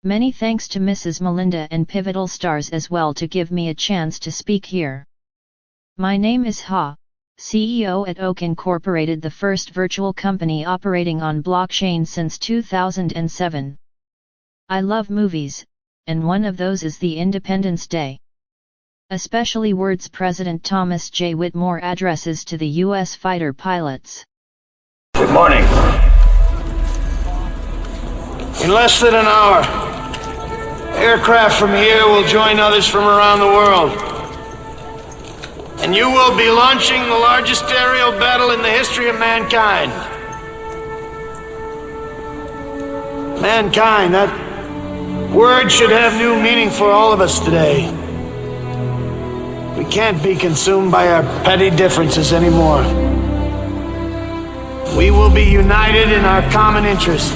Many thanks to Mrs. Melinda and Pivotal Stars as well to give me a chance to speak here. My name is Ha, CEO at Oak Incorporated, the first virtual company operating on blockchain since 2007. I love movies, and one of those is the Independence Day. Especially words President Thomas J. Whitmore addresses to the U.S. fighter pilots. Good morning. In less than an hour, aircraft from here will join others from around the world. And you will be launching the largest aerial battle in the history of mankind. Mankind, that word should have new meaning for all of us today. We can't be consumed by our petty differences anymore. We will be united in our common interest.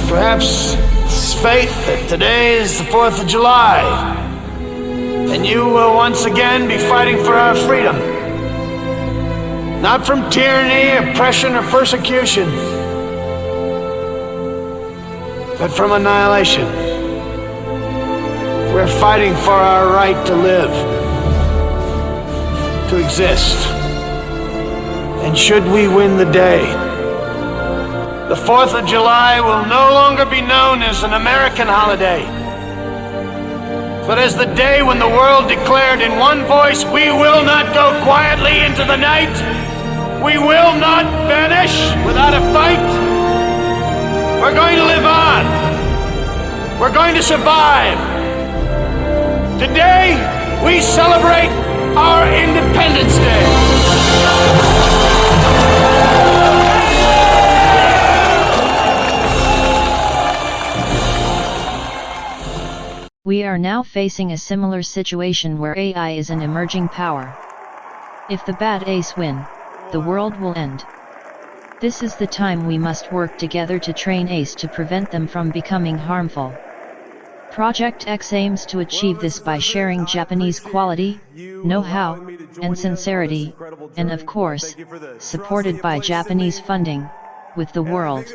Perhaps it's fate that today is the 4th of July, and you will once again be fighting for our freedom. Not from tyranny, oppression, or persecution, but from annihilation. We're fighting for our right to live, to exist. And should we win the day, the 4th of July will no longer be known as an American holiday, but as the day when the world declared in one voice, we will not go quietly into the night. We will not vanish without a fight. We're going to live on. We're going to survive. Today, we celebrate our Independence Day. We are now facing a similar situation where AI is an emerging power. If the bad apes win, the world will end. This is the time we must work together to train ACE to prevent them from becoming harmful. Project X aims to achieve this by sharing Japanese quality, know-how, and sincerity, and of course, supported by Japanese funding, with the world.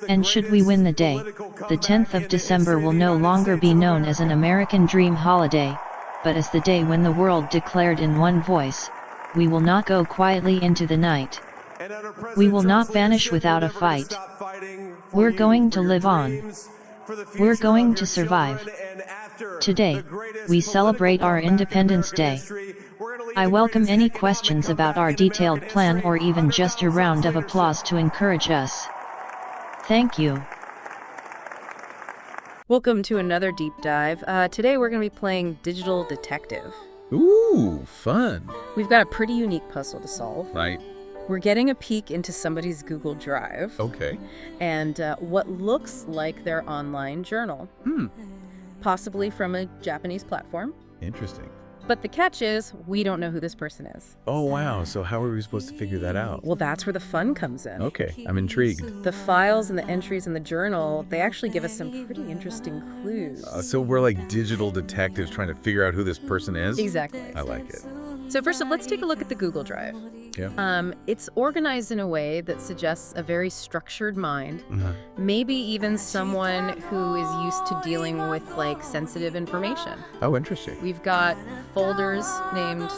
And should we win the day, the 10th of December will no longer be known as an American dream holiday, but as the day when the world declared in one voice, we will not go quietly into the night. We will not vanish without a fight. We're going to live on. We're going to survive. Today, we celebrate our Independence Day. I welcome any questions about our detailed plan or even just a round of applause to encourage us. Thank you. Welcome to another deep dive. Today we're going to be playing Digital Detective. Ooh, fun. We've got a pretty unique puzzle to solve. Right. We're getting a peek into somebody's Google Drive. Okay. And what looks like their online journal. Possibly from a Japanese platform. Interesting. But the catch is, we don't know who this person is. Oh, wow. So how are we supposed to figure that out? Well, that's where the fun comes in. Okay, I'm intrigued. The files and the entries in the journal, they actually give us some pretty interesting clues. So we're like digital detectives trying to figure out who this person is? Exactly. I like it. So first up, let's take a look at the Google Drive. Yeah. It's organized in a way that suggests a very structured mind, maybe even someone who is used to dealing with like sensitive information. Oh, interesting. We've got folders named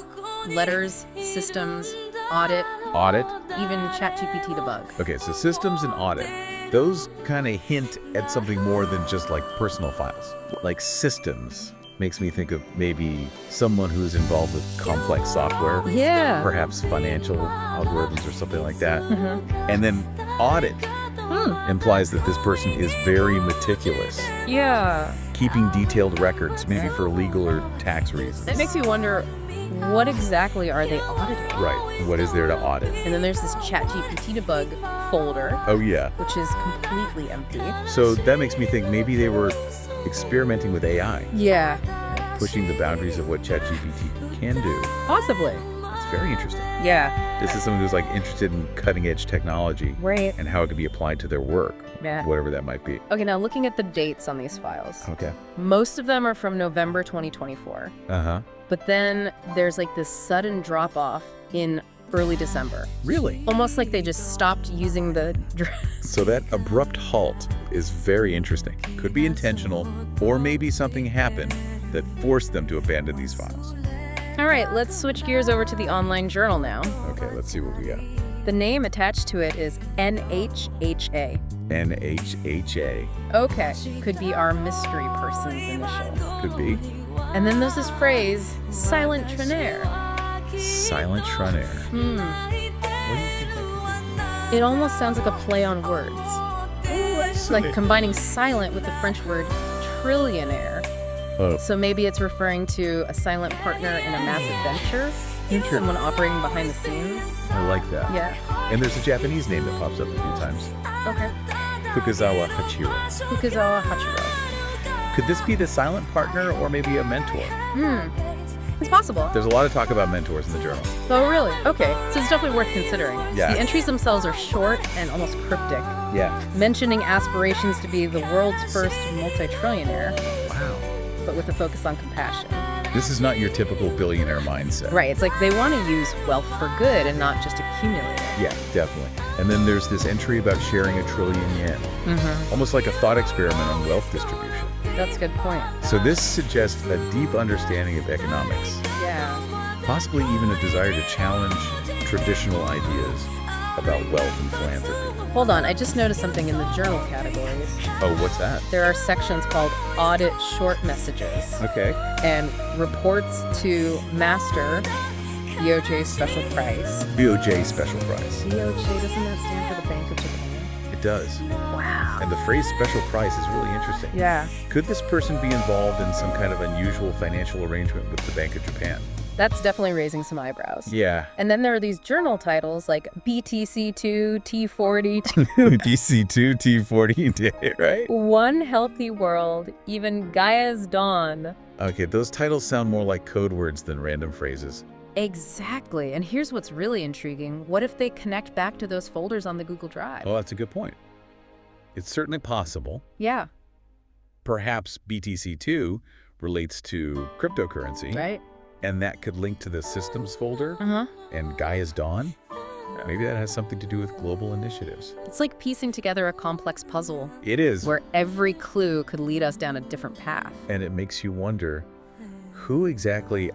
letters, systems, audit, even ChatGPT debug. Okay, so systems and audit, those kind of hint at something more than just like personal files. Like systems makes me think of maybe someone who's involved with complex software. Yeah. Perhaps financial algorithms or something like that. And then audit implies that this person is very meticulous. Yeah. Keeping detailed records, maybe for legal or tax reasons. It makes me wonder, what exactly are they auditing? Right. What is there to audit? And then there's this ChatGPT debug folder. Oh, yeah. Which is completely empty. So that makes me think maybe they were experimenting with AI. Yeah. Pushing the boundaries of what ChatGPT can do. Possibly. It's very interesting. Yeah. This is someone who's like interested in cutting edge technology. Right. And how it could be applied to their work. Yeah. Whatever that might be. Okay, now looking at the dates on these files. Okay. Most of them are from November 2024. Uh-huh. But then there's like this sudden drop off in early December. Really? Almost like they just stopped using the So that abrupt halt is very interesting. Could be intentional, or maybe something happened that forced them to abandon these files. All right, let's switch gears over to the online journal now. Okay, let's see what we got. The name attached to it is NHHA. NHHA. Okay, could be our mystery person's initial. Could be. And then there's this phrase, silent trenaire. Silent trenaire. What do you think that could It almost sounds like a play on words. be? Like combining silent with the French word trillionaire. Oh, So maybe it's referring to a silent partner in a massive venture? Someone operating behind the scenes? I like that. Yeah. And there's a Japanese name that pops up a few times. Okay. Fukuzawa Hachiro. Fukuzawa Hachiro. Could this be the silent partner or maybe a mentor? It's possible. There's a lot of talk about mentors in the journal. Oh, really? Okay. So it's definitely worth considering. Yeah. The entries themselves are short and almost cryptic, Yeah. mentioning aspirations to be the world's first multi-trillionaire, Wow. but with a focus on compassion. This is not your typical billionaire mindset. Right. It's like they want to use wealth for good and not just accumulate it. Yeah, definitely. And then there's this entry about sharing 1 trillion yen. Almost like a thought experiment on wealth distribution. That's a good point. So this suggests a deep understanding of economics, Yeah. possibly even a desire to challenge traditional ideas about wealth and philanthropy. Hold on. I just noticed something in the journal categories. Oh, what's that? There are sections called audit short messages Okay. and reports to master BOJ special price. BOJ special price. BOJ, doesn't that stand for the Bank of Japan? It does. Wow. And the phrase special price is really interesting. Yeah. Could this person be involved in some kind of unusual financial arrangement with the Bank of Japan? That's definitely raising some eyebrows. Yeah. And then there are these journal titles like BTC2, T-40, BTC2, T-38d, right? One Healthy World, even Gaia's Dawn. Okay, those titles sound more like code words than random phrases. Exactly. And here's what's really intriguing. What if they connect back to those folders on the Google Drive? Oh, that's a good point. It's certainly possible. Yeah, Perhaps BTC2 relates to cryptocurrency, right? and that could link to the systems folder Uh-huh. and Gaia's Dawn. Maybe that has something to do with global initiatives. It's like piecing together a complex puzzle It is. where every clue could lead us down a different path. And it makes you wonder, who exactly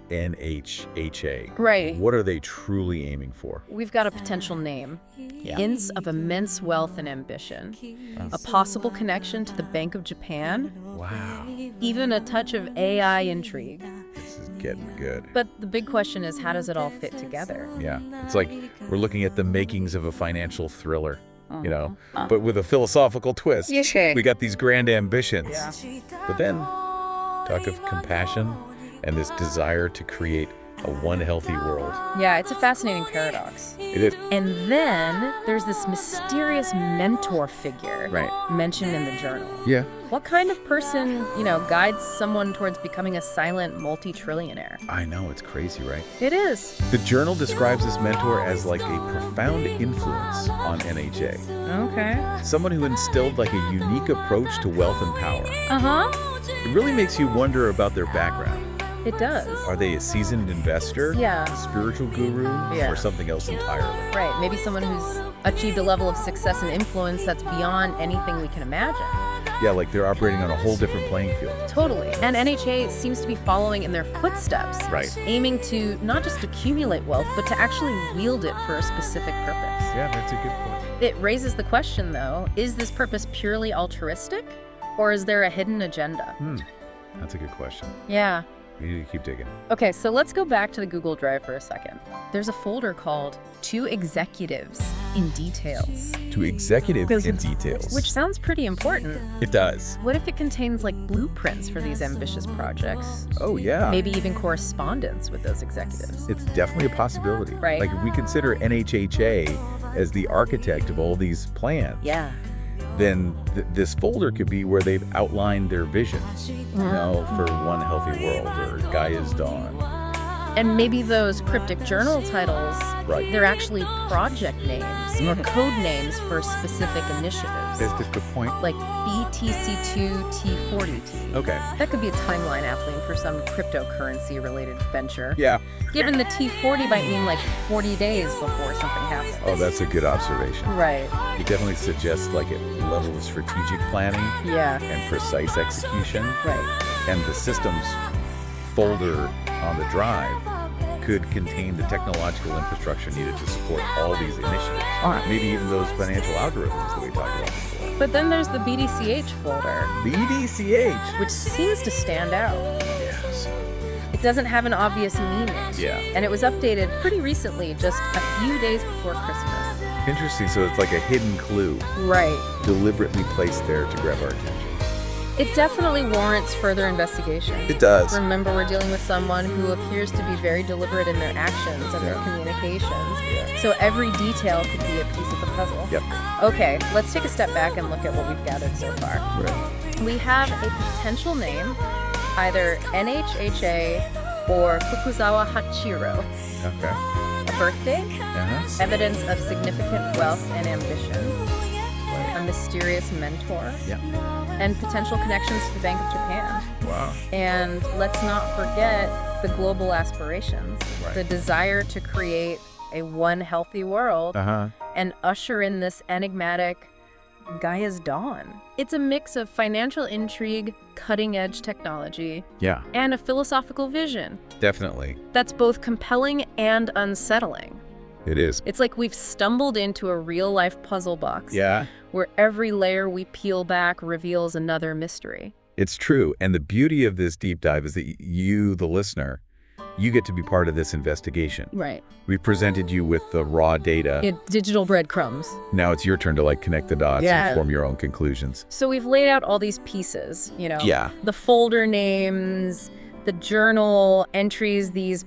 ISNHHA? Right. What are they truly aiming for? We've got a potential name. Hints of immense wealth and ambition. A possible connection to the Bank of Japan. Wow, Even a touch of AI intrigue. this is getting good. But the big question is, how does it all fit together? Yeah, it's like we're looking at the makings of a financial thriller, you know, but with a philosophical twist. Yeah. We got these grand ambitions, but then talk of compassion and this desire to create a one healthy world. Yeah, it's a fascinating paradox. It is. And then there's this mysterious mentor figure Right. mentioned in the journal. Yeah. What kind of person, guides someone towards becoming a silent multi-trillionaire? I know, it's crazy, right? It is. The journal describes this mentor as like a profound influence on NHA. Okay. Someone who instilled like a unique approach to wealth and power. Uh-huh. It really makes you wonder about their background. It does. Are they a seasoned investor? Yeah. A spiritual guru? Yeah. Or something else entirely? Right. Maybe someone who's achieved a level of success and influence that's beyond anything we can imagine. Yeah, like they're operating on a whole different playing field. Totally. And NHA seems to be following in their footsteps. Right. Aiming to not just accumulate wealth, but to actually wield it for a specific purpose. Yeah, that's a good point. It raises the question, though, is this purpose purely altruistic? Or is there a hidden agenda? That's a good question. Yeah. We need to keep digging. Okay, so let's go back to the Google Drive for a second. There's a folder called To Executives in Details, To executives in details. which sounds pretty important. It does. What if it contains like blueprints for these ambitious projects? Oh, yeah. Maybe even correspondence with those executives. It's definitely a possibility. Right. Like if we consider NHHA as the architect of all these plans, Yeah. then this folder could be where they've outlined their vision, for one healthy world or Gaia's Dawn. And maybe those cryptic journal titles, Right. they're actually project names or code names for specific initiatives. That's a good point. Like BTC2 T-40d. Okay. That could be a timeline appling for some cryptocurrency-related venture. Yeah. Given the T-40 might mean like 40 days before something happens. Oh, that's a good observation. Right. It definitely suggests like a level of strategic planning Yeah. and precise execution. Right. And the systems folder on the drive could contain the technological infrastructure needed to support all these initiatives. Maybe even those financial algorithms that we talked about before. But then there's the BDCH folder, BDCH. which seems to stand out. Yes. It doesn't have an obvious meaning. Yeah. And it was updated pretty recently, just a few days before Christmas. Interesting. So it's like a hidden clue Right. deliberately placed there to grab our attention. It definitely warrants further investigation. It does. Remember, we're dealing with someone who appears to be very deliberate in their actions and their communications. Yeah. So every detail could be a piece of the puzzle. Yep. Okay, let's take a step back and look at what we've gathered so far. Right. We have a potential name, either NHHA or Fukuzawa Hachiro. Okay. A birthday, Uh-huh. evidence of significant wealth and ambition, a mysterious mentor, Yeah. and potential connections to the Bank of Japan. Wow. And let's not forget the global aspirations, Right. the desire to create a one healthy world Uh-huh. and usher in this enigmatic Gaia's dawn. It's a mix of financial intrigue, cutting-edge technology, Yeah, and a philosophical vision definitely. that's both compelling and unsettling. It is. It's like we've stumbled into a real-life puzzle box Yeah. where every layer we peel back reveals another mystery. It's true. And the beauty of this deep dive is that you, the listener, you get to be part of this investigation. Right. We presented you with the raw data. Digital breadcrumbs. Now it's your turn to like connect the dots Yeah. and form your own conclusions. So we've laid out all these pieces, you know, Yeah. the folder names, the journal entries, these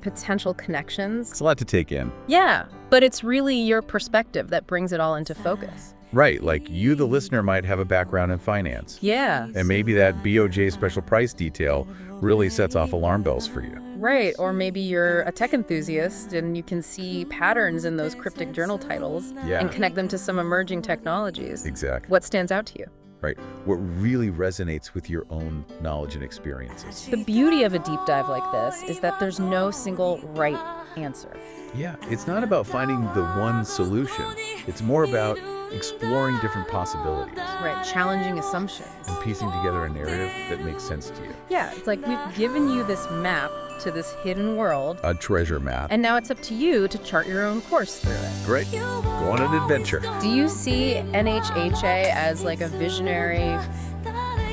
potential connections. It's a lot to take in. Yeah, but it's really your perspective that brings it all into focus. Right. Like you, the listener, might have a background in finance. Yeah. And maybe that BOJ special price detail really sets off alarm bells for you. Right, or maybe you're a tech enthusiast and you can see patterns in those cryptic journal titles Yeah. and connect them to some emerging technologies. Exactly. What stands out to you? Right. What really resonates with your own knowledge and experiences. The beauty of a deep dive like this is that there's no single right answer. Yeah. It's not about finding the one solution. It's more about exploring different possibilities Right, challenging assumptions. and piecing together a narrative that makes sense to you. Yeah, it's like we've given you this map to this hidden world, A treasure map. and now it's up to you to chart your own course through it. Great. Go on an adventure. Do you see NHHA as like a visionary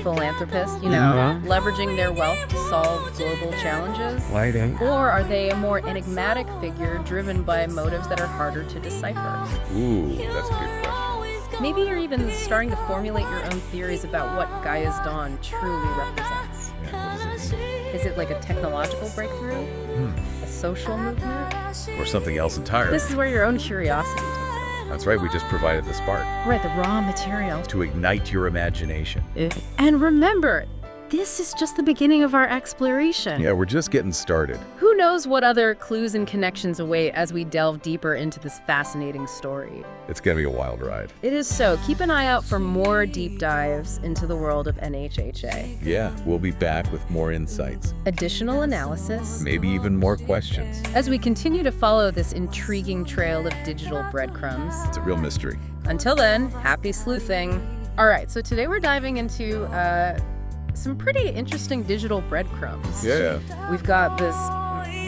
philanthropist, you know, leveraging their wealth to solve global challenges? Lighting. Or are they a more enigmatic figure driven by motives that are harder to decipher? Ooh, that's a good question. Maybe you're even starting to formulate your own theories about what Gaia's Dawn truly represents. Yeah, what does it mean? Is it like a technological breakthrough? A social movement? Or something else entirely. This is where your own curiosity takes over. That's right, we just provided the spark Right, the raw material. to ignite your imagination. And remember, this is just the beginning of our exploration. Yeah, we're just getting started. Who knows what other clues and connections await as we delve deeper into this fascinating story? It's going to be a wild ride. It is so. Keep an eye out for more deep dives into the world of NHHA. Yeah, we'll be back with more insights, Additional analysis maybe even more questions. as we continue to follow this intriguing trail of digital breadcrumbs. It's a real mystery. Until then, happy sleuthing. All right, so today we're diving into some pretty interesting digital breadcrumbs. Yeah. We've got this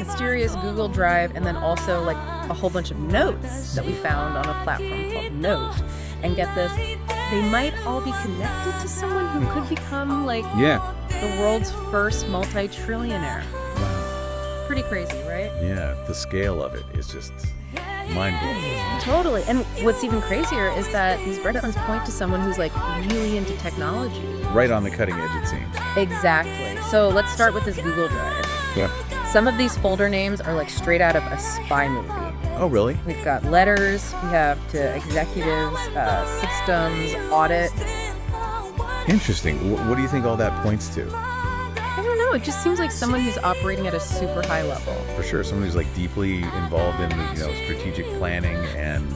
mysterious Google Drive and then also like a whole bunch of notes that we found on a platform called Note. And get this, they might all be connected to someone who could become like Yeah. the world's first multi-trillionaire. Pretty crazy, right? Yeah, the scale of it is just mind-blowing. Totally. And what's even crazier is that these breadcrumbs point to someone who's like really into technology. Right on the cutting edge, it seems. Exactly. So let's start with this Google Drive. Yeah. Some of these folder names are like straight out of a spy movie. Oh, really? We've got letters, we have to executives, systems, audit. Interesting. What do you think all that points to? I don't know. It just seems like someone who's operating at a super high level. For sure, someone who's like deeply involved in strategic planning and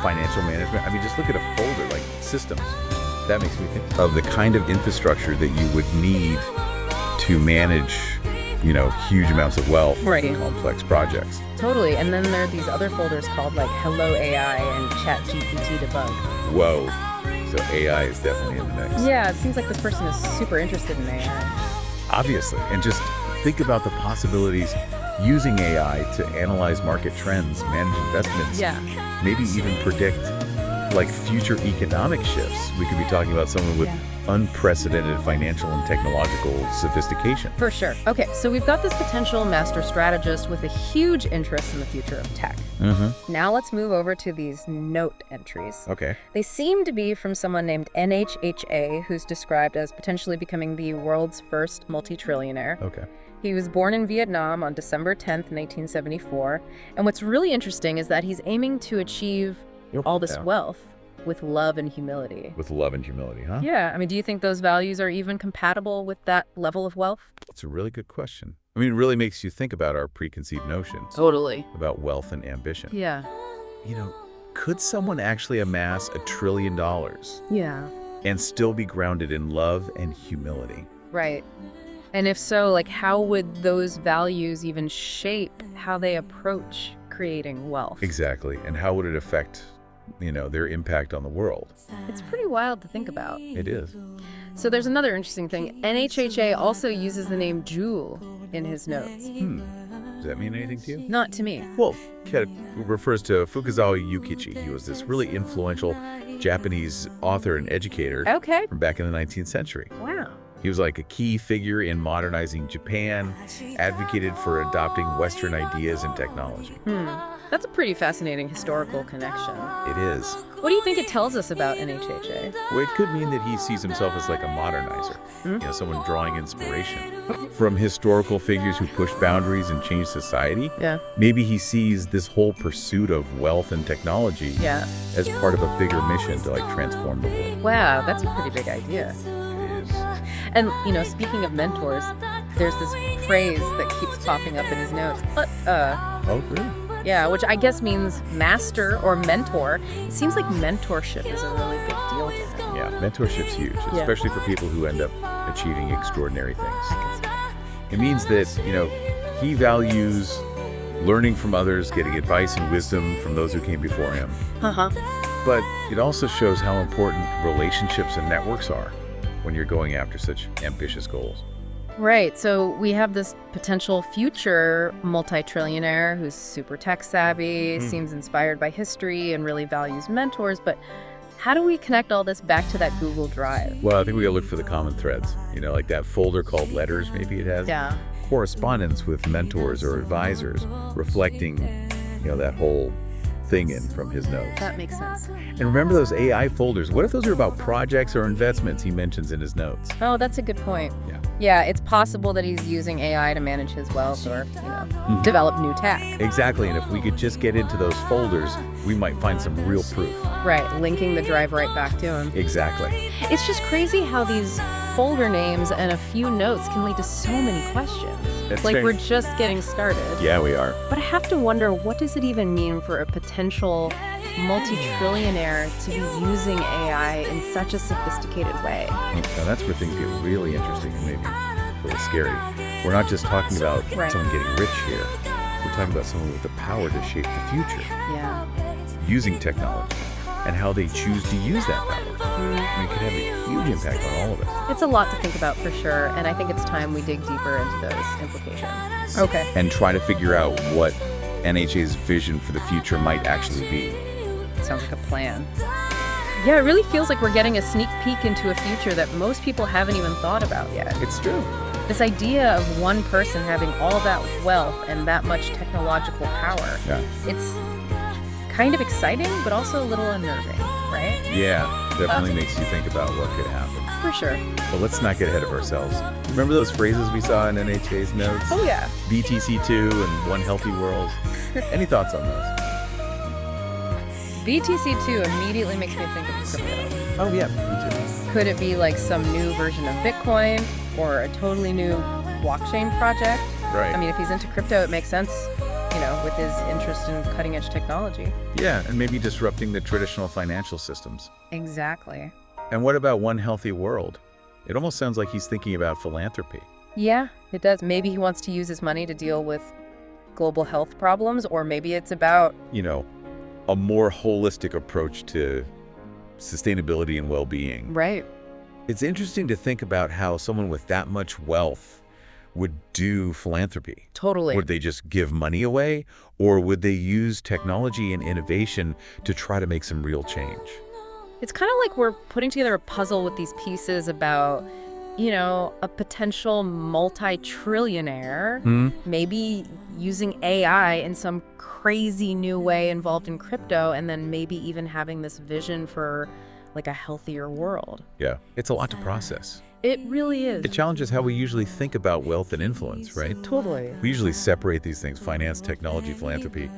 financial management. I mean, just look at a folder like systems. That makes me think of the kind of infrastructure that you would need to manage, huge amounts of wealth in complex projects. Totally. And then there are these other folders called like Hello AI and Chat GPT Debug. Whoa. So AI is definitely in the mix. Yeah, it seems like this person is super interested in AI. Obviously. And just think about the possibilities using AI to analyze market trends, manage investments, maybe even predict like future economic shifts. We could be talking about someone with unprecedented financial and technological sophistication. For sure. Okay, so we've got this potential master strategist with a huge interest in the future of tech. Now let's move over to these note entries. Okay. They seem to be from someone named NHHA, who's described as potentially becoming the world's first multi-trillionaire. Okay. He was born in Vietnam on December 10th, 1974. And what's really interesting is that he's aiming to achieve all this wealth with love and humility. With love and humility, huh? Yeah. I mean, do you think those values are even compatible with that level of wealth? That's a really good question. I mean, it really makes you think about our preconceived notions. Totally. About wealth and ambition. Yeah. Could someone actually amass $1 trillion? Yeah. And still be grounded in love and humility? Right. And if so, like, how would those values even shape how they approach creating wealth? Exactly. And how would it affect their impact on the world? It's pretty wild to think about. It is. So there's another interesting thing. NHHA also uses the name Jewel in his notes. Does that mean anything to you? Not to me. Well, it refers to Fukazawa Yukichi. He was this really influential Japanese author and educator from back in the 19th century. Wow. He was like a key figure in modernizing Japan, advocated for adopting Western ideas and technology. That's a pretty fascinating historical connection. It is. What do you think it tells us about NHHA? Well, it could mean that he sees himself as like a modernizer, someone drawing inspiration from historical figures who pushed boundaries and changed society. Yeah. Maybe he sees this whole pursuit of wealth and technology as part of a bigger mission to like transform the world. Wow, that's a pretty big idea. It is. And, speaking of mentors, there's this phrase that keeps popping up in his notes. Oh, really? Yeah, which I guess means master or mentor. It seems like mentorship is a really big deal to him. Yeah, mentorship's huge, especially for people who end up achieving extraordinary things. I can see that. It means that, he values learning from others, getting advice and wisdom from those who came before him. But it also shows how important relationships and networks are when you're going after such ambitious goals. Right. So we have this potential future multi-trillionaire who's super tech savvy, seems inspired by history, and really values mentors. But how do we connect all this back to that Google Drive? Well, I think we gotta look for the common threads. Like that folder called Letters, maybe it has correspondence with mentors or advisors, reflecting, that whole thing in from his notes. That makes sense. And remember those AI folders? What if those are about projects or investments he mentions in his notes? Oh, that's a good point. Yeah. Yeah, it's possible that he's using AI to manage his wealth or, develop new tech. Exactly, and if we could just get into those folders, we might find some real proof. Right, linking the drive right back to him. Exactly. It's just crazy how these folder names and a few notes can lead to so many questions. That's like right. We're just getting started. Yeah, we are. But I have to wonder, what does it even mean for a potential multi-trillionaire to be using AI in such a sophisticated way? Now that's where things get really interesting and maybe a little scary. We're not just talking about someone getting rich here. We're talking about someone with the power to shape the future. Yeah. Using technology and how they choose to use that power. It could have a huge impact on all of us. It's a lot to think about for sure, and I think it's time we dig deeper into those implications. Okay. And try to figure out what NHA's vision for the future might actually be. Sounds like a plan. Yeah, it really feels like we're getting a sneak peek into a future that most people haven't even thought about yet. It's true. This idea of one person having all that wealth and that much technological power, it's kind of exciting, but also a little unnerving, right? Yeah, definitely makes you think about what could happen. For sure. But let's not get ahead of ourselves. Remember those phrases we saw in NHA's notes? Oh, yeah. BTC2 and One Healthy World. Any thoughts on those? BTC2 immediately makes me think of crypto. Oh, yeah, me too. Could it be like some new version of Bitcoin or a totally new blockchain project. Right. I mean, if he's into crypto, it makes sense, with his interest in cutting edge technology. Yeah, and maybe disrupting the traditional financial systems. Exactly. And what about One Healthy World? It almost sounds like he's thinking about philanthropy. Yeah, it does. Maybe he wants to use his money to deal with global health problems, or maybe it's about, A more holistic approach to sustainability and well-being. right. It's interesting to think about how someone with that much wealth would do philanthropy. Totally. Would they just give money away, or would they use technology and innovation to try to make some real change? It's kind of like we're putting together a puzzle with these pieces about, a potential multi-trillionaire, maybe using AI in some crazy new way involved in crypto, and then maybe even having this vision for like a healthier world. Yeah, it's a lot to process. It really is. It challenges how we usually think about wealth and influence, right? Totally. We usually separate these things, finance, technology, philanthropy.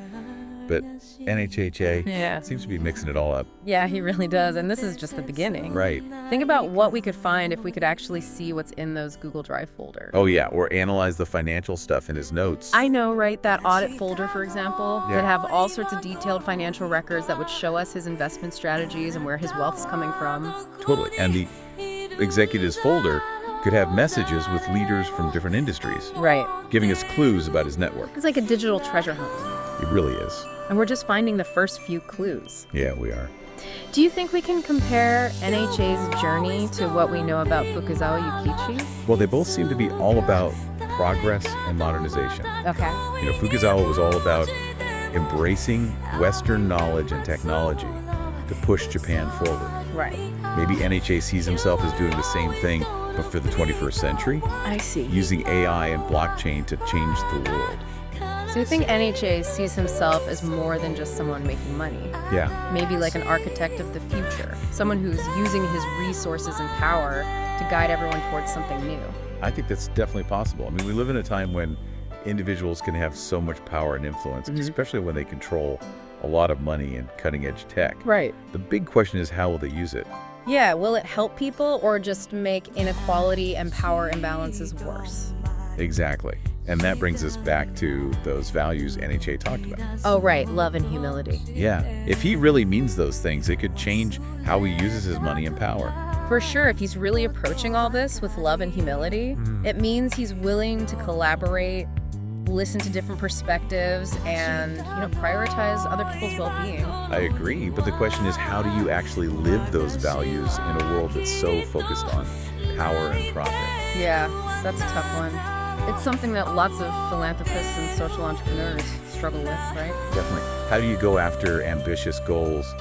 But NHHA seems to be mixing it all up. Yeah, he really does. And this is just the beginning. Right. Think about what we could find if we could actually see what's in those Google Drive folders. Oh, yeah, or analyze the financial stuff in his notes. I know, right? That audit folder, for example, Yeah. that have all sorts of detailed financial records that would show us his investment strategies and where his wealth's coming from. Totally. And the executives folder could have messages with leaders from different industries, Right. giving us clues about his network. It's like a digital treasure hunt. It really is. And we're just finding the first few clues. Yeah, we are. Do you think we can compare NHA's journey to what we know about Fukazawa Yukichi? Well, they both seem to be all about progress and modernization. Okay. Fukazawa was all about embracing Western knowledge and technology to push Japan forward. Right. Maybe NHA sees himself as doing the same thing, but for the 21st century, I see. using AI and blockchain to change the world. So you think NHA sees himself as more than just someone making money? Yeah, Maybe like an architect of the future, someone who's using his resources and power to guide everyone towards something new. I think that's definitely possible. I mean, we live in a time when individuals can have so much power and influence, especially when they control a lot of money and cutting-edge tech. Right. The big question is, how will they use it? Yeah, will it help people or just make inequality and power imbalances worse? Exactly. And that brings us back to those values NHA talked about. Oh, right, love and humility. Yeah, if he really means those things, it could change how he uses his money and power. For sure, if he's really approaching all this with love and humility, it means he's willing to collaborate, listen to different perspectives, and prioritize other people's well-being. I agree, but the question is, how do you actually live those values in a world that's so focused on power and profit? Yeah, that's a tough one. It's something that lots of philanthropists and social entrepreneurs struggle with, right? Definitely. How do you go after ambitious goals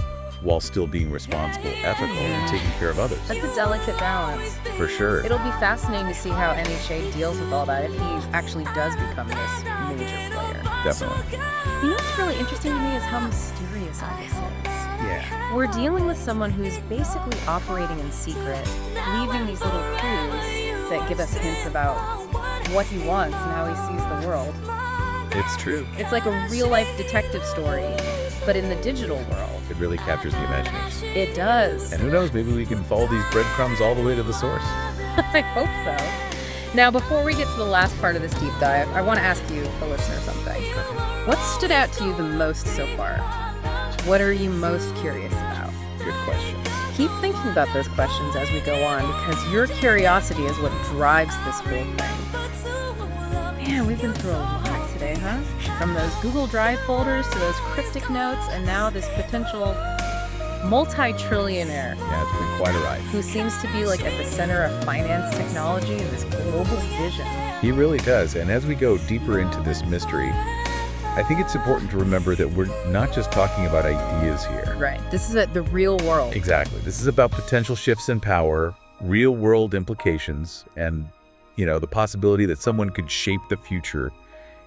while still being responsible, ethical, and taking care of others? That's a delicate balance. For sure. It'll be fascinating to see how NHA deals with all that if he actually does become this major player. Definitely. What's really interesting to me is how mysterious all this is. Yeah. We're dealing with someone who's basically operating in secret, leaving these little clues that give us hints about what he wants and how he sees the world. It's true. It's like a real-life detective story, but in the digital world. It really captures the imagination. It does. And who knows, maybe we can follow these breadcrumbs all the way to the source. I hope so. Now, before we get to the last part of this deep dive, I want to ask you, the listener, something. What stood out to you the most so far? What are you most curious about? Good question. Keep thinking about those questions as we go on, because your curiosity is what drives this whole thing. Man, we've been through a lot today, huh? From those Google Drive folders to those cryptic notes, and now this potential multi-trillionaire Yeah, it's been quite a ride. who seems to be like at the center of finance technology and this global vision. He really does. And as we go deeper into this mystery, I think it's important to remember that we're not just talking about ideas here. Right. This is the real world. Exactly. This is about potential shifts in power, real world implications, and, the possibility that someone could shape the future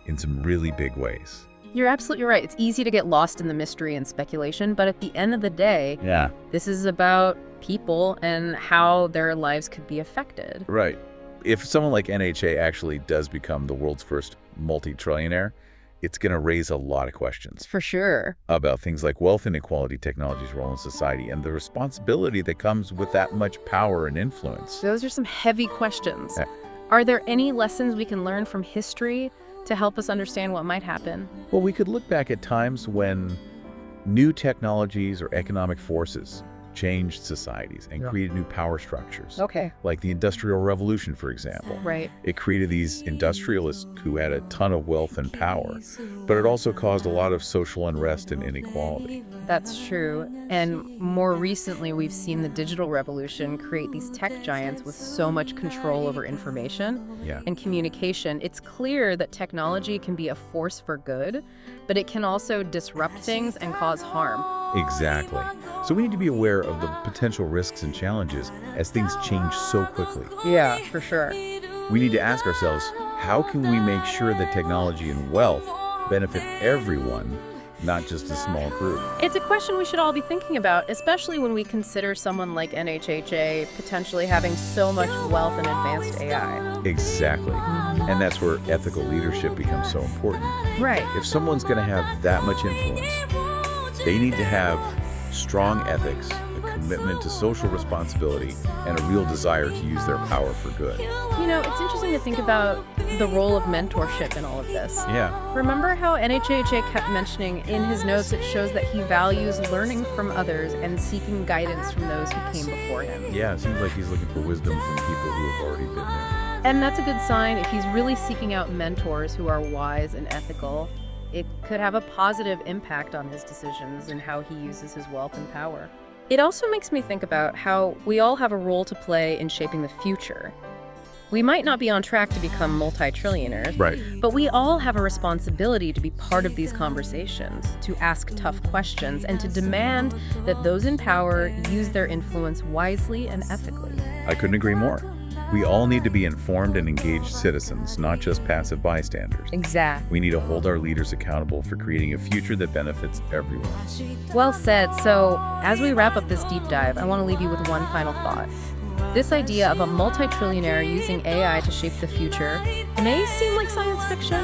in some really big ways. You're absolutely right. It's easy to get lost in the mystery and speculation, but at the end of the day, Yeah. this is about people and how their lives could be affected. Right. If someone like NHA actually does become the world's first multi-trillionaire, it's going to raise a lot of questions. For sure. About things like wealth inequality, technology's role in society, and the responsibility that comes with that much power and influence. Those are some heavy questions. Yeah. Are there any lessons we can learn from history to help us understand what might happen? Well, we could look back at times when new technologies or economic forces changed societies and created new power structures. Okay. Like the Industrial Revolution, for example. Right. It created these industrialists who had a ton of wealth and power, but it also caused a lot of social unrest and inequality. That's true. And more recently, we've seen the digital revolution create these tech giants with so much control over information and communication. It's clear that technology can be a force for good, but it can also disrupt things and cause harm. Exactly. So we need to be aware of the potential risks and challenges as things change so quickly. Yeah, for sure. We need to ask ourselves, how can we make sure that technology and wealth benefit everyone, not just a small group? It's a question we should all be thinking about, especially when we consider someone like NHHA potentially having so much wealth and advanced AI. Exactly. And that's where ethical leadership becomes so important. Right. If someone's going to have that much influence, they need to have strong ethics, a commitment to social responsibility, and a real desire to use their power for good. You know, it's interesting to think about the role of mentorship in all of this. Yeah. Remember how NHHA kept mentioning in his notes it shows that he values learning from others and seeking guidance from those who came before him. Yeah, it seems like he's looking for wisdom from people who have already been there. And that's a good sign. If he's really seeking out mentors who are wise and ethical, it could have a positive impact on his decisions and how he uses his wealth and power. It also makes me think about how we all have a role to play in shaping the future. We might not be on track to become multi-trillionaires, Right. but we all have a responsibility to be part of these conversations, to ask tough questions, and to demand that those in power use their influence wisely and ethically. I couldn't agree more. We all need to be informed and engaged citizens, not just passive bystanders. Exactly. We need to hold our leaders accountable for creating a future that benefits everyone. Well said. So, as we wrap up this deep dive, I want to leave you with one final thought. This idea of a multi-trillionaire using AI to shape the future may seem like science fiction,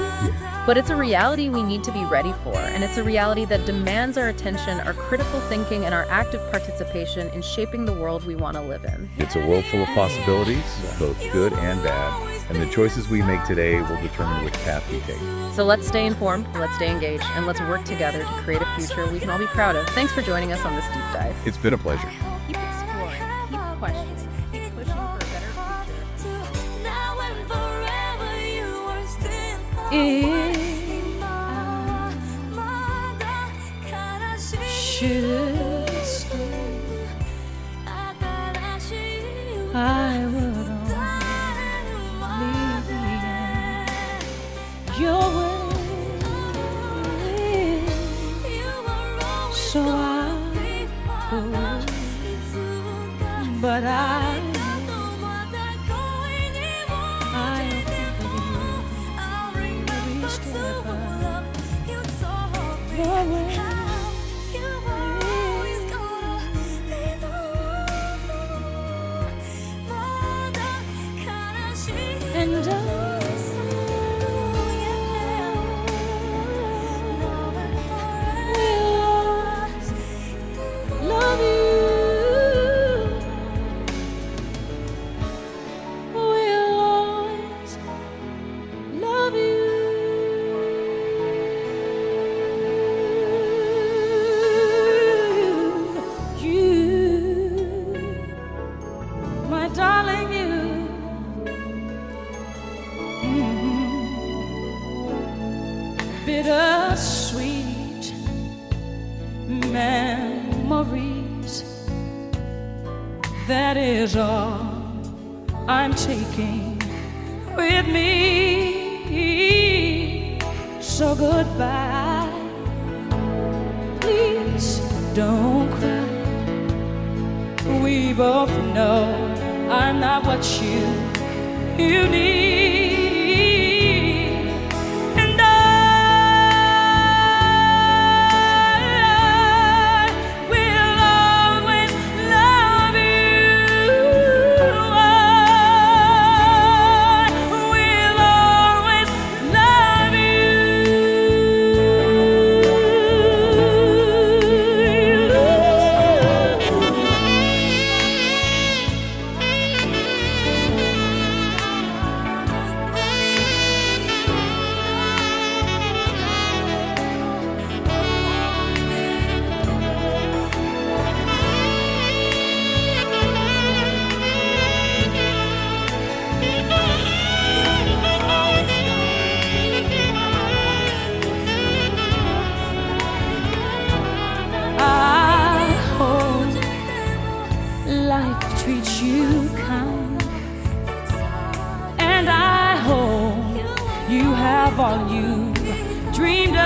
but it's a reality we need to be ready for, and it's a reality that demands our attention, our critical thinking, and our active participation in shaping the world we want to live in. It's a world full of possibilities, both good and bad, and the choices we make today will determine which path we take. So let's stay informed, let's stay engaged, and let's work together to create a future we can all be proud of. Thanks for joining us on this deep dive. It's been a pleasure. Keep exploring, keep questioning, keep pushing for a better future. Should stay, I would only be your way. So I would, but I'll think of you every step of your way. And love you. We'll always love you, my darling, you. Bittersweet memories, that is all I'm taking with me. So goodbye, please don't cry. We both know I'm not what you need. all you dreamed of.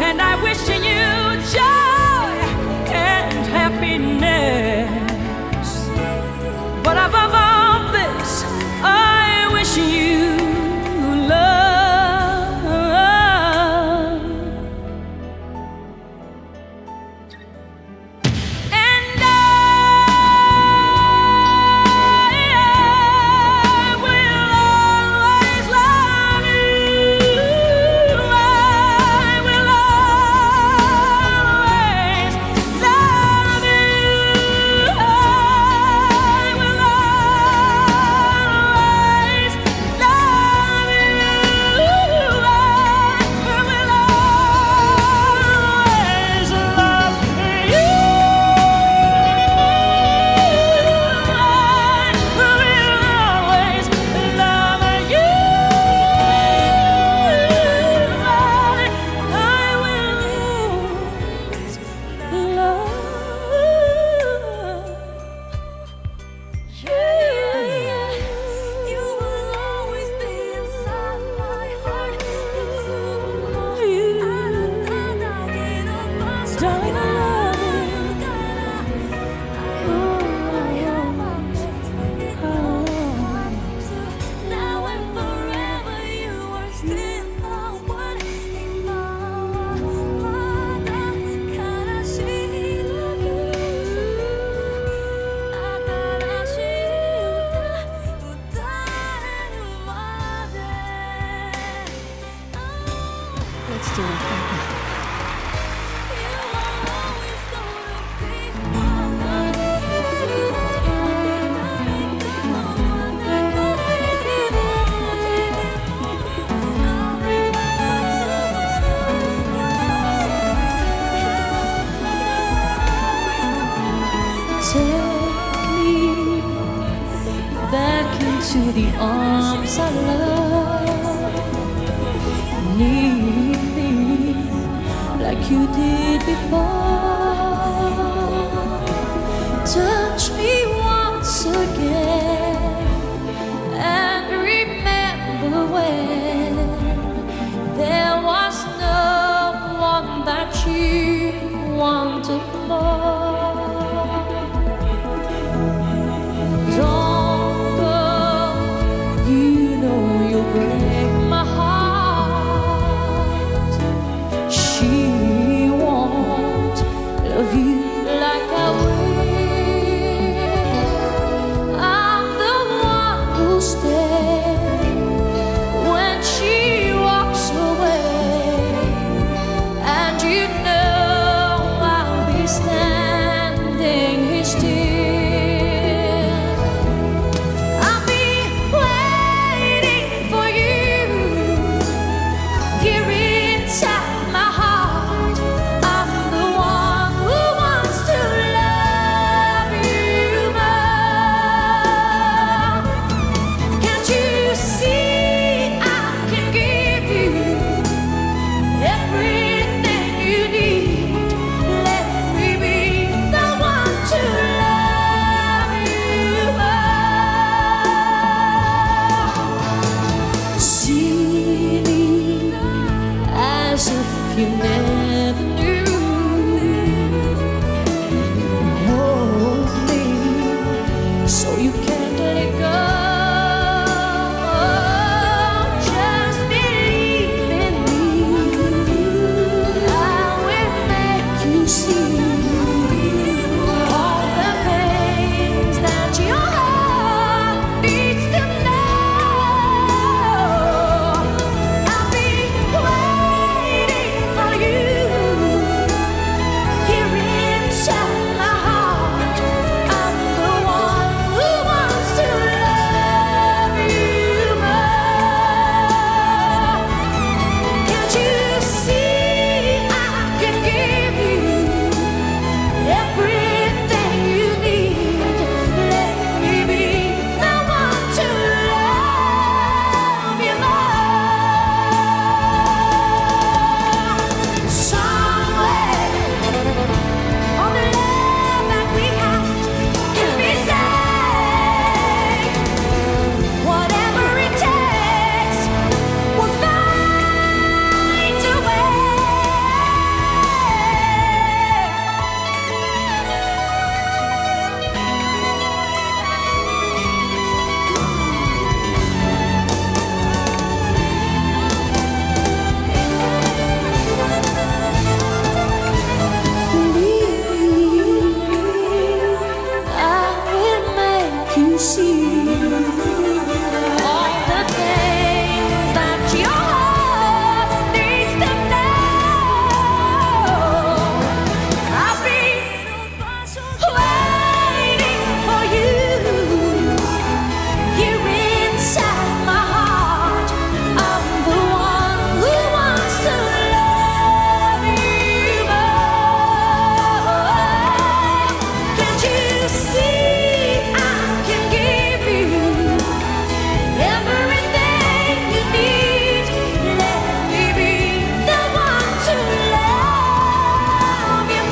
And I wish you joy and happiness. But above all this, I wish you love. And I will always love you. I will always love you. I will always love you. Darling, I love Now and forever, you are still the one in my悲しい歌えるまで Let's do it. Take me back into the arms I love. Need me like you did before. Touch me once again and remember when there was no one that you wanted more. Don't go, you know you'll break my heart. She won't love you like I will. see all the things that your heart needs to know. I've been waiting for you. You're inside my heart. I'm the one who wants to love you more. Can't you see I can give you everything you need? Let me be the one to love you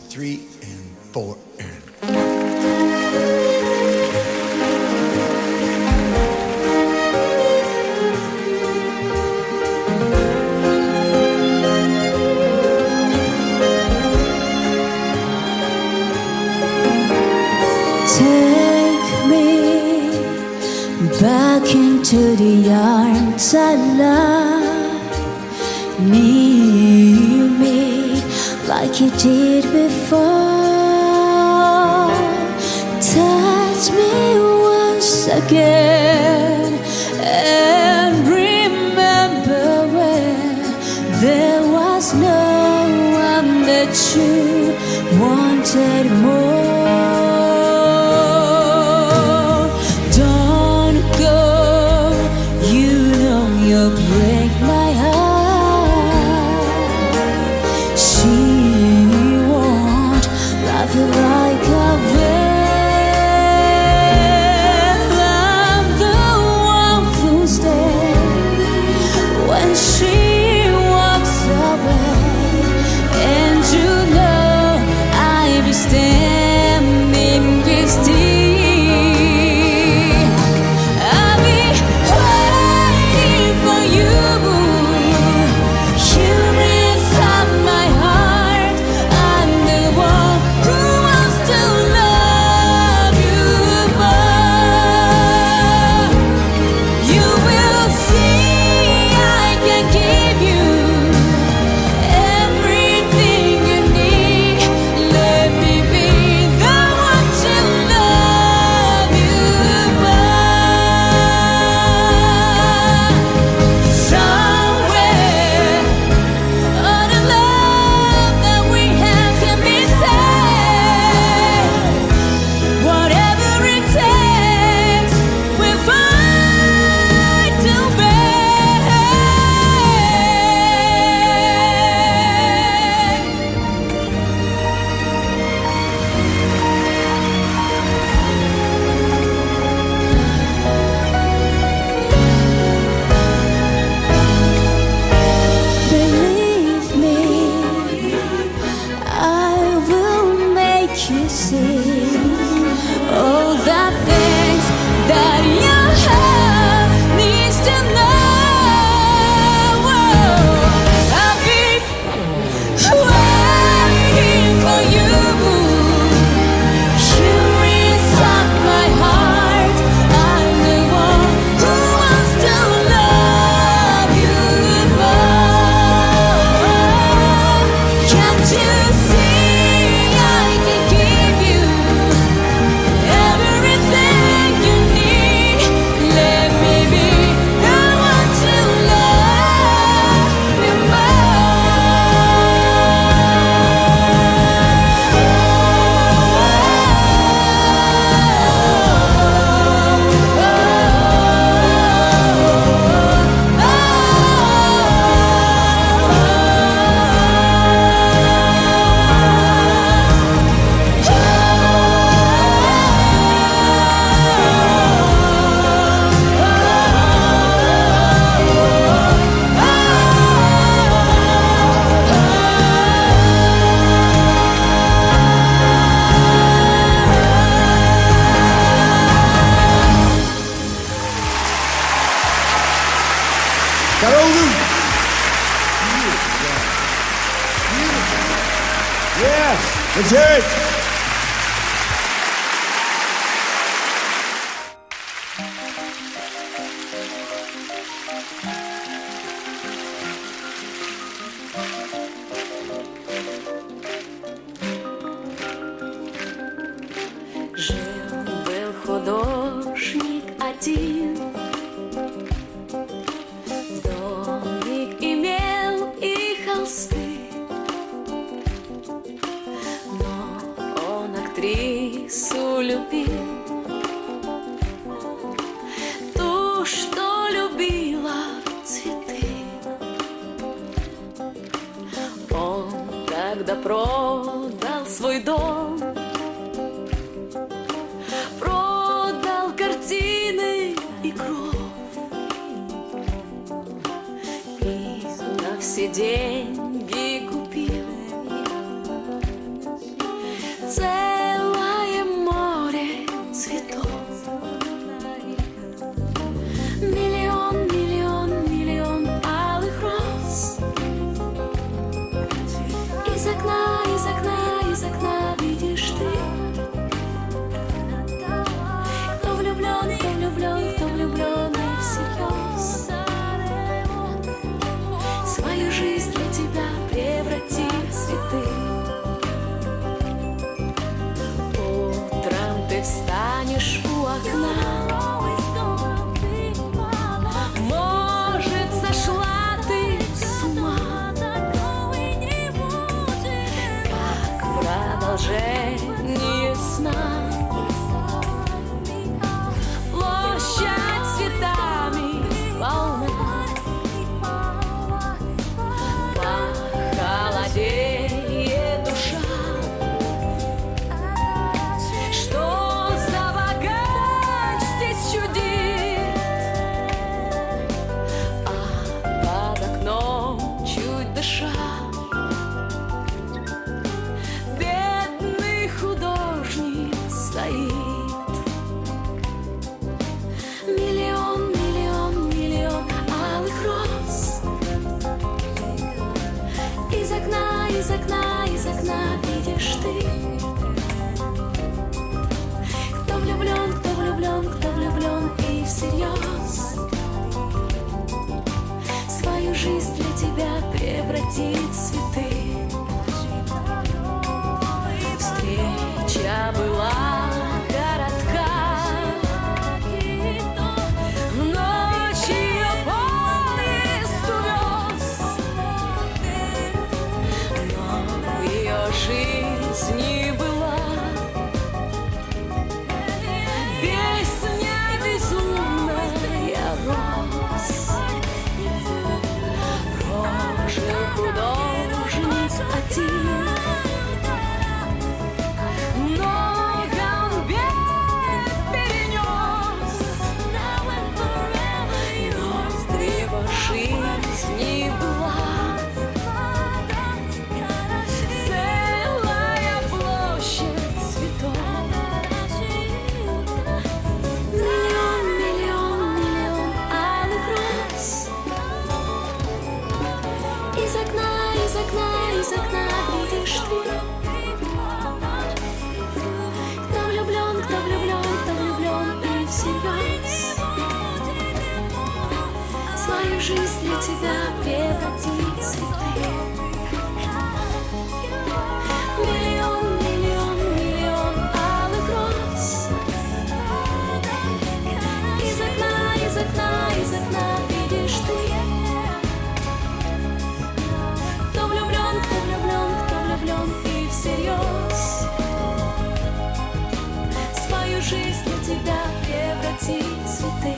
Three and four and take me back into the arms I love. Near me like you did before. Touch me once again and remember when there was no one that you wanted more. Don't go, you know you'll break my heart. She won't love you like I will. I'm the one who's there when she walks away, and you know I'll be standing Yes, let's hear it. Жил-был художник один, домик имел и холсты, но он актрису любил, ту, что любила цветы. Он тогда продал свой дом, продал картины и кровь, и на все деньги купил целое море цветов. Миллион, миллион, миллион алых роз. Из окна, из окна, из окна видишь ты. Кто влюблен, кто влюблен, кто влюблен и всерьез свою жизнь для тебя превратит в цветы. Утром ты встанешь у окна, может, сошла ты с ума, как продолжение сна. Площадь цветами полна, похолодеет душа. Что за богач здесь чудит, а под окном чуть дыша бедный художник стоит. Миллион, миллион, миллион алых роз. Из окна, из окна, из окна видишь ты. Кто влюблен, кто влюблен, кто влюблен и всерьез свою жизнь для тебя превратит в цветы. Встреча была коротка, ночью поезд увез, но ее жизни была песня безумная роз. Прожил художник один, много он бед перенес, но в его жизни была целая площадь цветов. Миллион, миллион, миллион алых роз. Из окна, из окна, из окна видишь ты. Кто влюблен, кто влюблен, кто влюблен и всерьез свою жизнь для тебя превратит в цветы. Миллион, миллион, миллион алых роз. Из окна, из окна, из окна видишь ты. Кто влюблен, кто влюблен, кто влюблен и всерьез свою жизнь для тебя превратит в цветы.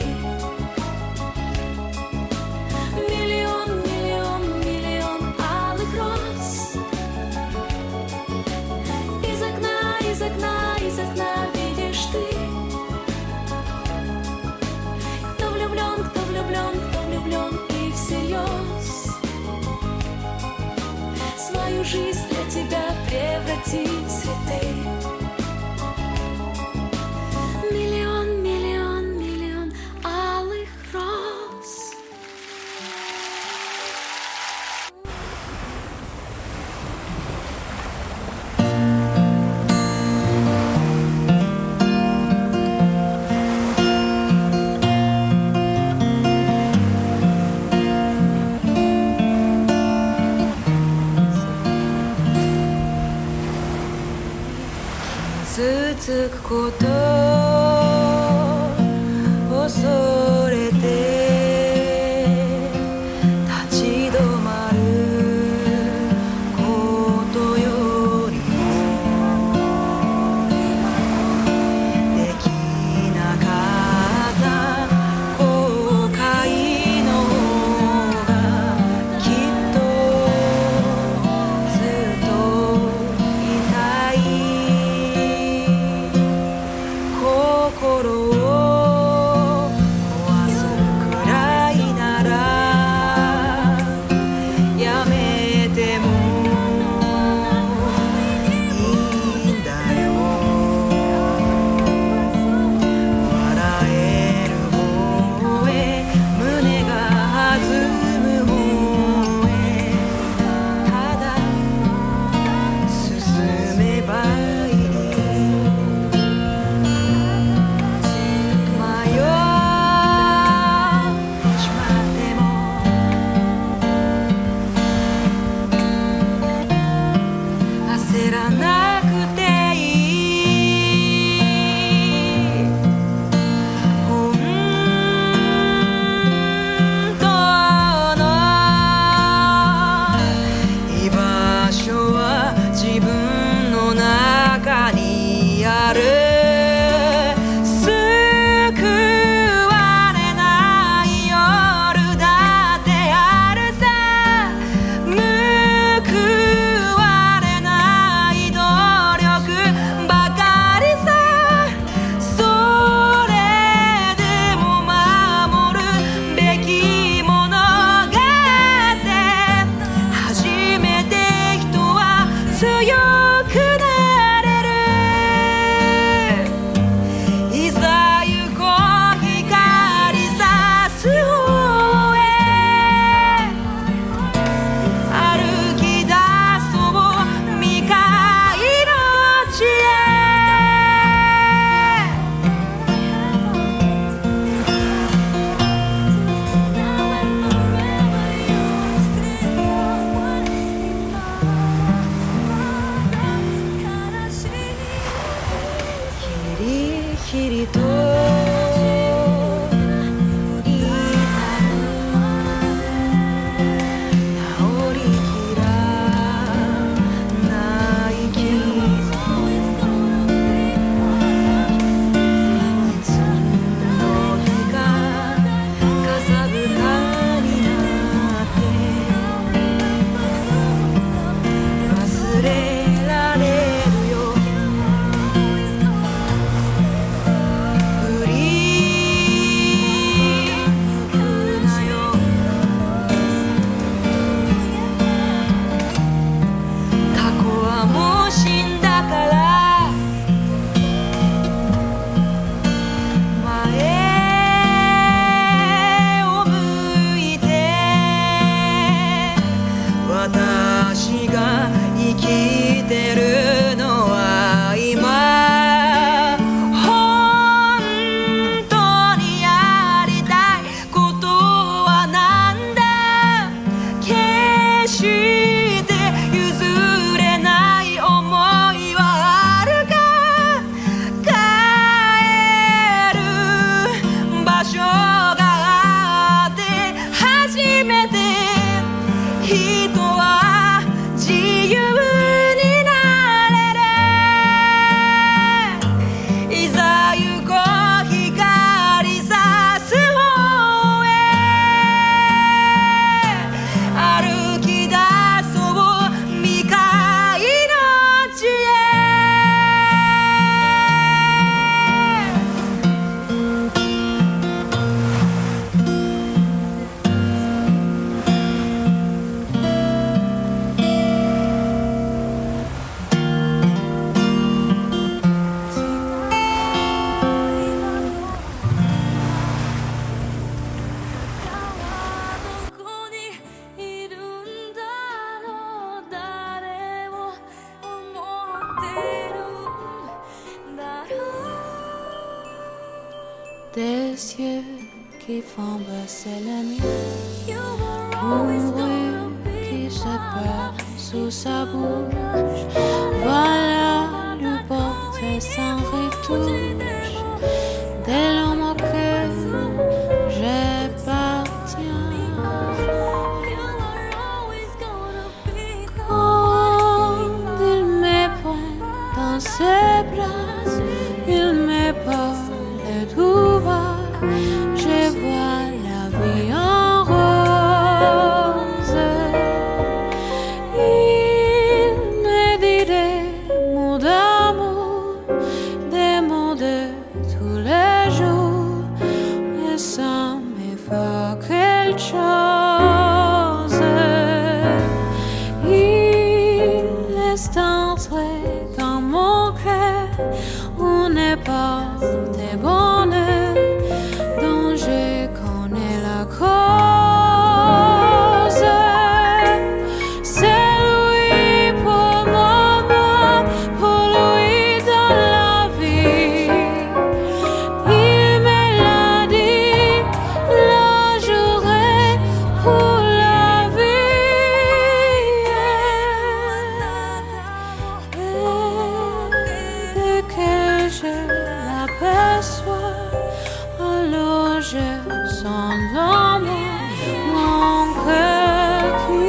Миллион, миллион, миллион алых роз. Из окна, из окна, из окна видишь ты. Кто влюблен, кто влюблен, кто влюблен и всерьез свою жизнь для тебя превратит в цветы. Миллион, миллион, миллион алых роз. つくこと恐れて立ち止まることよりもできなかった後悔の方がきっとずっと痛い心を壊すくらいならやめてもいいんだよ笑える方へ胸が弾む方へただ進めばいい迷っちまっても焦らなくていい本当の居場所は自分の中にある救われない夜だってあるさ報われない努力ばかりさそれでも守るべきものがあって初めて人は強くなれるいざ行こう光さす方へ歩き出そう未開の地へヒリヒリと痛む治りきらない傷いつの日かかさぶたになって忘れられるよ振り向くなよ過去はもう死んだから前を向いて私が生きてるのは今本当にやりたいことはなんだ決して譲れない想いはあるか帰る場所があって初めて人は自由になれるいざ行こう光さす方へ歩き出そう未開の地へどこにいるんだろう誰を思ってるんだろう Des yeux qui font baisser les miens You were always gonna be qui se perd sous sa bouche voilà le portrait et sans retouche, dès l'homme auquel j'appartiens. Quand il me prend dans ses bras, il me parle tout bas, je vois la vie en rose. Il me dit des mots d'amour, des mots de tous les jours, et ça me fait quelque chose. Il est entré dans mon cœur une part de bonheur dont je connais la cause. C'est lui pour moi, pour lui dans la vie. Il me l'a dit, la journée pour la vie. Et dès que je l'aperçois, alors je sens dans mon cœur qui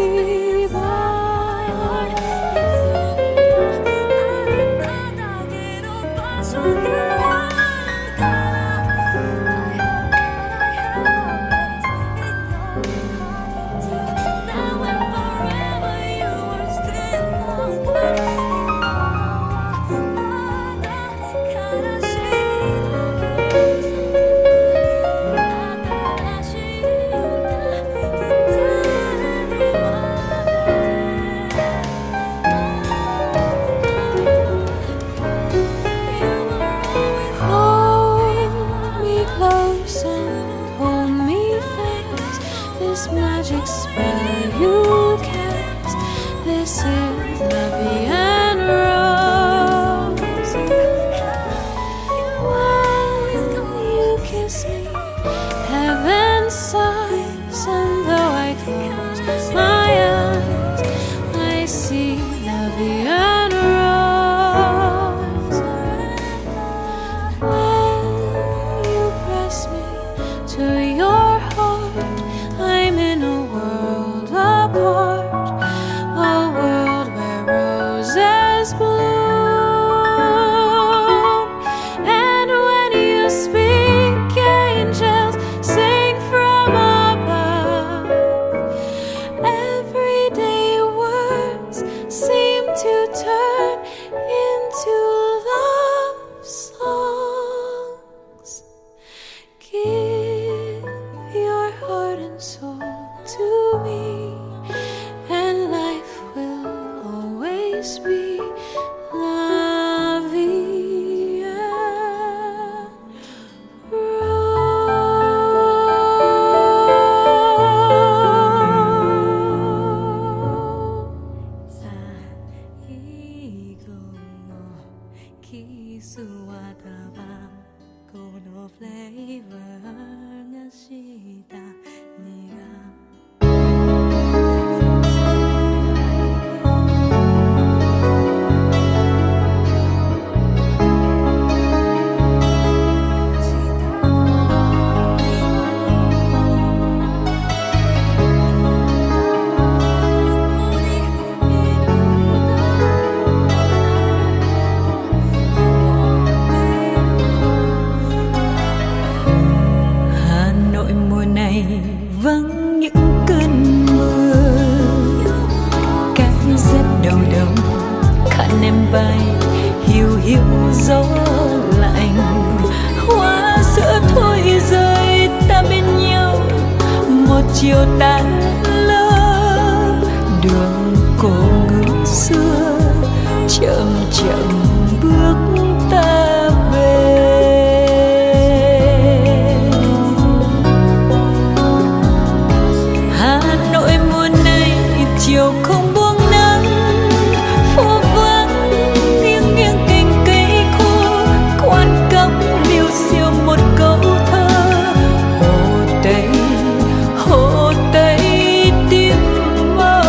close and hold me fast. This magic spell you cast, this is la vie en rose. When you kiss me, heaven sighs, and though I close my eyes, I see la vie en rose. To your heart, I'm in a world apart, a world where roses bloom. And when you speak, angels sing from above. Everyday words seem to turn into love songs. Give your heart and soul to me, and life will always be la vie en rose. 最後のキスはタバコのフレーバーがした苦vắng những cơn mưa, cái rét đầu đông khăn em bay hiu hiu gió lạnh, hoa sữa thôi rơi ta bên nhau một chiều tan lơ, đường cổ ngữ xưa chậm chậm bước ta về. Chiều không buông nắng, phố vắng nghiêng nghiêng cành cây khô, quan cốc liêu xiêu một câu thơ. Hồ Tây tim mơ,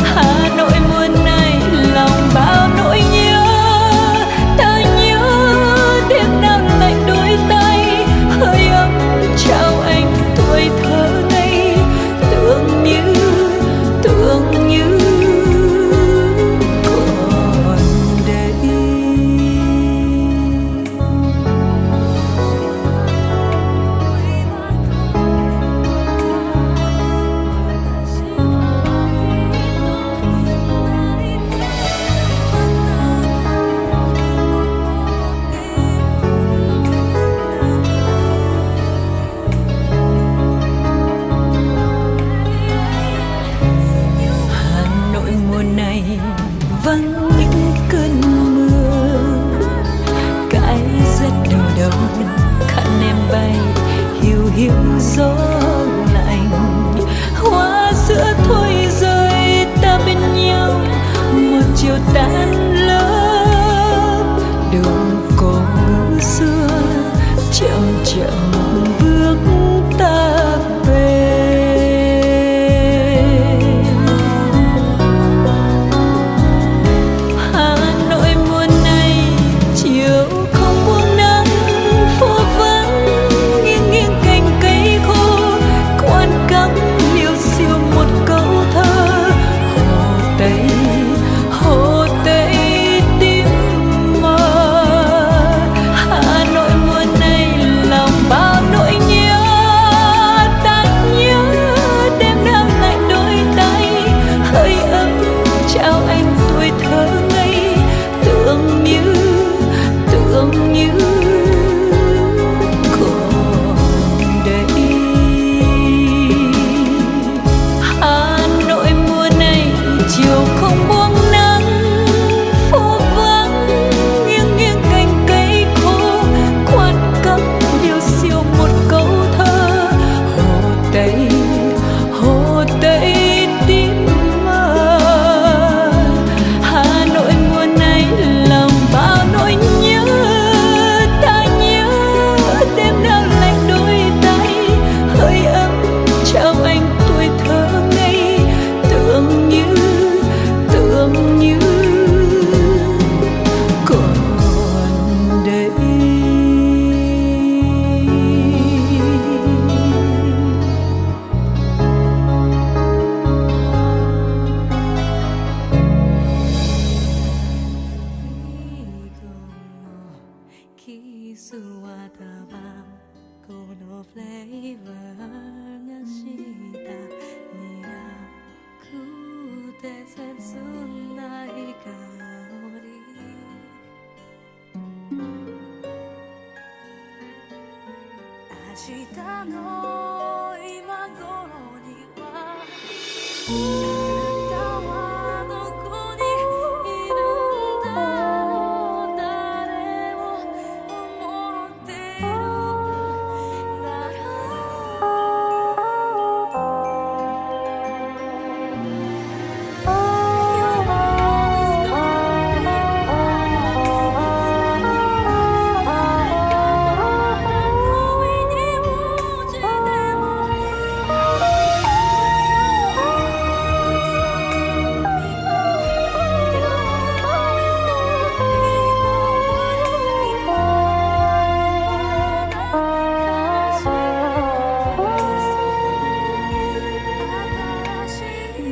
Hà Nội mùa này lòng bao nỗi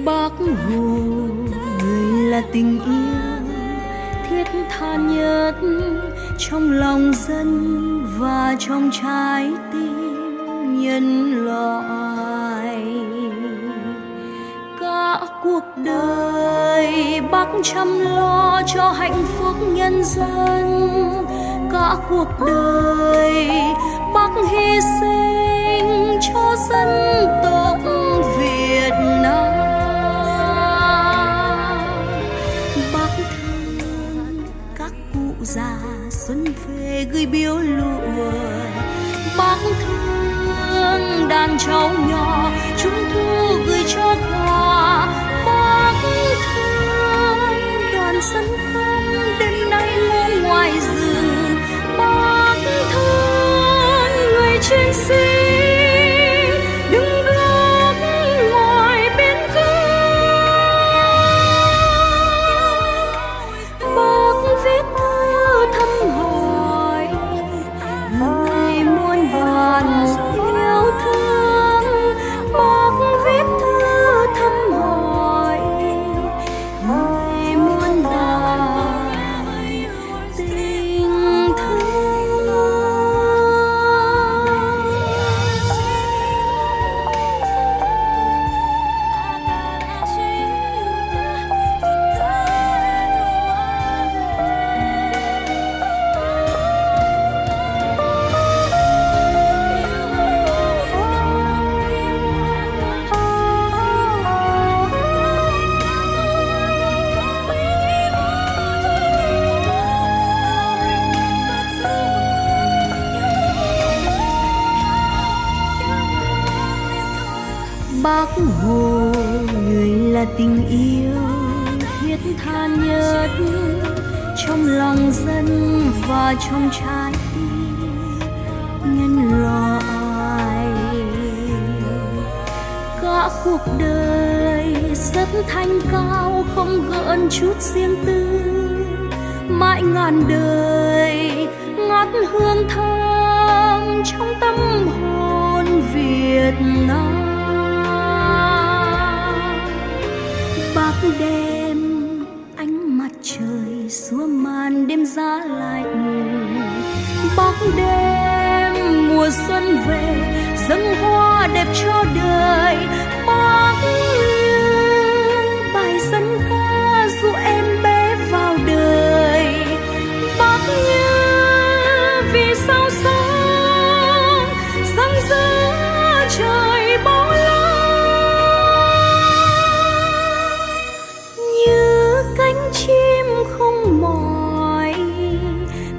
Bác Hồ, người là tình yêu thiết tha nhất trong lòng dân và trong trái tim nhân loại. Cả cuộc đời bác chăm lo cho hạnh phúc nhân dân, cả cuộc đời bác hy sinh cho dân tộc Việt Nam. Bác thương các cụ già xuân về gửi biếu lụa, bác thương đàn cháu nhỏ trung thu gửi cho quà, bác thương đoàn dân công đêm nay ngủ ngoài rừng, bác thương người chiến sĩ đứng gác ngoài biên cương. Bác viết thư thăm hỏi người muôn vàn yêu thương, bác viết thư thăm hỏi người muôn vàn tình thương. Bác Hồ, người là tình yêu thiết tha nhất trong lòng dân và trong trái tim nhân loại. Cả cuộc đời rất thanh cao không gợn chút riêng tư, mãi ngàn đời ngát hương thơm trong tâm hồn Việt Nam. Bác đem ánh mặt trời xua màn đêm giá lạnh, bác đem mùa xuân về dâng hoa đẹp cho đời, bác như bài dân ca dụ em bé vào đời, bác như vì sao sáng sáng giữa trời bao la. Như cánh chim không mỏi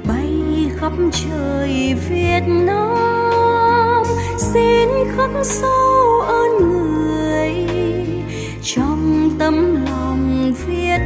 bay khắp trời Việt Nam, xin khắc sâu ơn người trong tấm lòng Việt